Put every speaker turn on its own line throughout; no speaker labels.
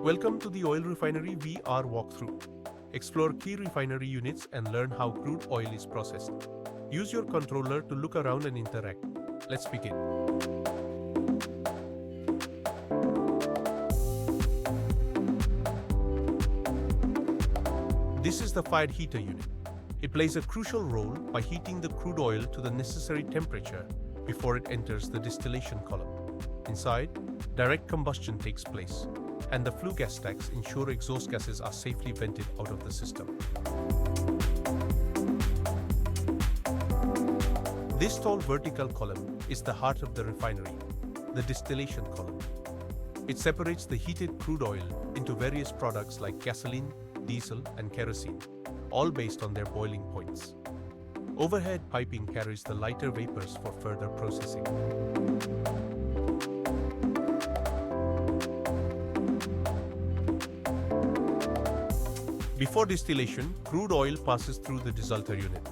Welcome to the Oil Refinery VR walkthrough. Explore key refinery units and learn how crude oil is processed. Use your controller to look around and interact. Let's begin. This is the fired heater unit. It plays a crucial role by heating the crude oil to the necessary temperature before it enters the distillation column. Inside, direct combustion takes place, and the flue gas stacks ensure exhaust gases are safely vented out of the system. This tall vertical column is the heart of the refinery, the distillation column. It separates the heated crude oil into various products like gasoline, diesel, and kerosene, all based on their boiling points. Overhead piping carries the lighter vapors for further processing. Before distillation, crude oil passes through the desalter unit.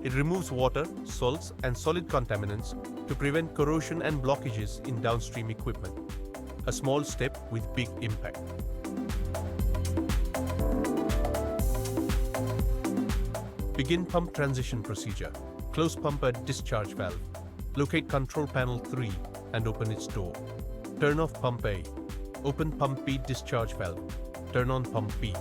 It removes water, salts, and solid contaminants to prevent corrosion and blockages in downstream equipment. A small step with big impact. Begin pump transition procedure. Close pump at discharge valve. Locate control panel 3 and open its door. Turn off pump A. Open pump B discharge valve. Turn on pump B.